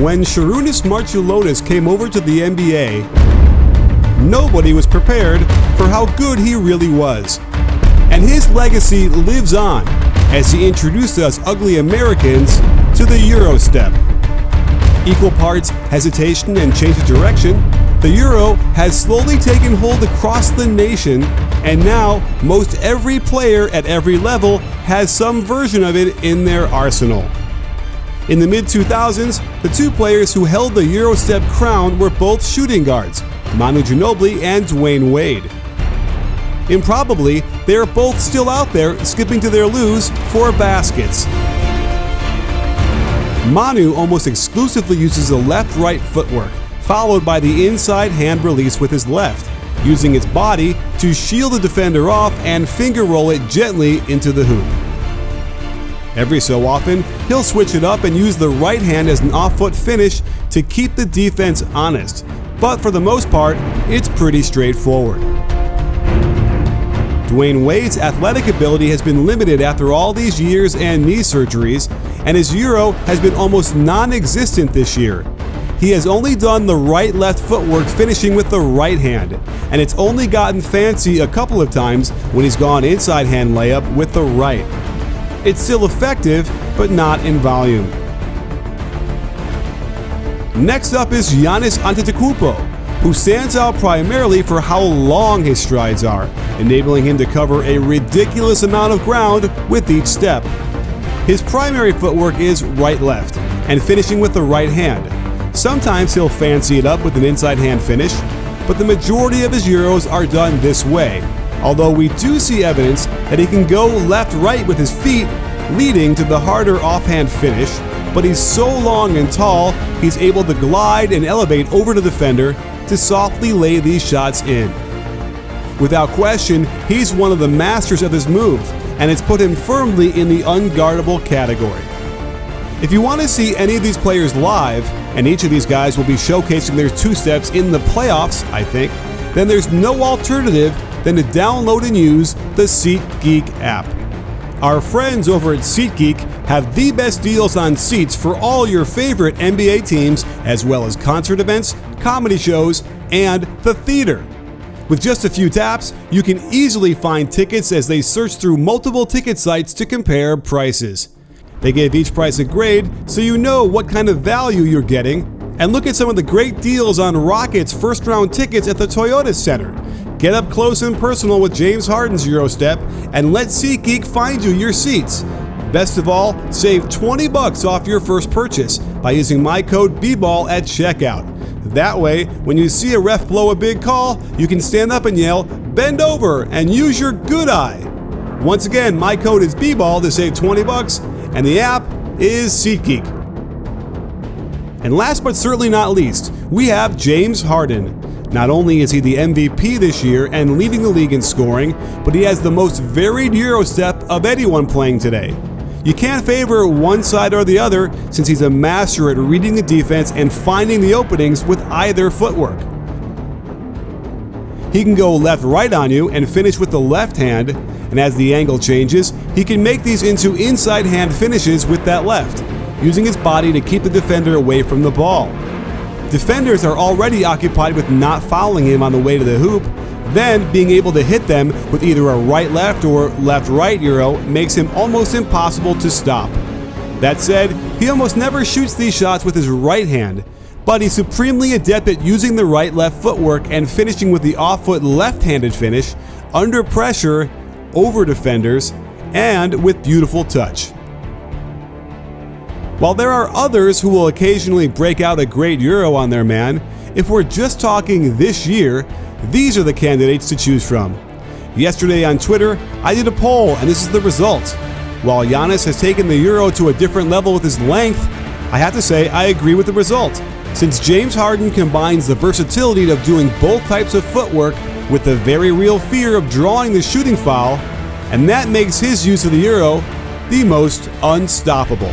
When Šarūnas Marčiulionis came over to the NBA, nobody was prepared for how good he really was. And his legacy lives on as he introduced us ugly Americans to the Euro step. Equal parts hesitation and change of direction, the Euro has slowly taken hold across the nation, and now most every player at every level has some version of it in their arsenal. In the mid-2000s, the two players who held the Eurostep crown were both shooting guards, Manu Ginobili and Dwayne Wade. Improbably, they are both still out there skipping to their loos for baskets. Manu almost exclusively uses the left-right footwork, followed by the inside hand release with his left, using its body to shield the defender off and finger roll it gently into the hoop. Every so often, he'll switch it up and use the right hand as an off-foot finish to keep the defense honest, but for the most part, it's pretty straightforward. Dwayne Wade's athletic ability has been limited after all these years and knee surgeries, and his Euro has been almost non-existent this year. He has only done the right-left footwork finishing with the right hand, and it's only gotten fancy a couple of times when he's gone inside hand layup with the right. It's still effective, but not in volume. Next up is Giannis Antetokounmpo, who stands out primarily for how long his strides are, enabling him to cover a ridiculous amount of ground with each step. His primary footwork is right-left, and finishing with the right hand. Sometimes he'll fancy it up with an inside hand finish, but the majority of his Euros are done this way, although we do see evidence that he can go left-right with his feet, leading to the harder offhand finish, but he's so long and tall, he's able to glide and elevate over the defender to softly lay these shots in. Without question, he's one of the masters of this move, and it's put him firmly in the unguardable category. If you want to see any of these players live, and each of these guys will be showcasing their two steps in the playoffs, I think, then there's no alternative than to download and use the SeatGeek app. Our friends over at SeatGeek have the best deals on seats for all your favorite NBA teams, as well as concert events, comedy shows, and the theater. With just a few taps, you can easily find tickets as they search through multiple ticket sites to compare prices. They give each price a grade so you know what kind of value you're getting, and look at some of the great deals on Rockets first-round tickets at the Toyota Center. Get up close and personal with James Harden's Eurostep, and let SeatGeek find you your seats. Best of all, save $20 off your first purchase by using my code BBall at checkout. That way, when you see a ref blow a big call, you can stand up and yell, "Bend over," and use your good eye. Once again, my code is BBall to save $20, and the app is SeatGeek. And last but certainly not least, we have James Harden. Not only is he the MVP this year and leading the league in scoring, but he has the most varied Eurostep of anyone playing today. You can't favor one side or the other since he's a master at reading the defense and finding the openings with either footwork. He can go left-right on you and finish with the left hand, and as the angle changes, he can make these into inside hand finishes with that left, using his body to keep the defender away from the ball. Defenders are already occupied with not fouling him on the way to the hoop, then being able to hit them with either a right-left or left-right Euro makes him almost impossible to stop. That said, he almost never shoots these shots with his right hand, but he's supremely adept at using the right-left footwork and finishing with the off-foot left-handed finish, under pressure, over defenders, and with beautiful touch. While there are others who will occasionally break out a great Euro on their man, if we're just talking this year, these are the candidates to choose from. Yesterday on Twitter, I did a poll, and this is the result. While Giannis has taken the Euro to a different level with his length, I have to say I agree with the result, since James Harden combines the versatility of doing both types of footwork with the very real fear of drawing the shooting foul, and that makes his use of the Euro the most unstoppable.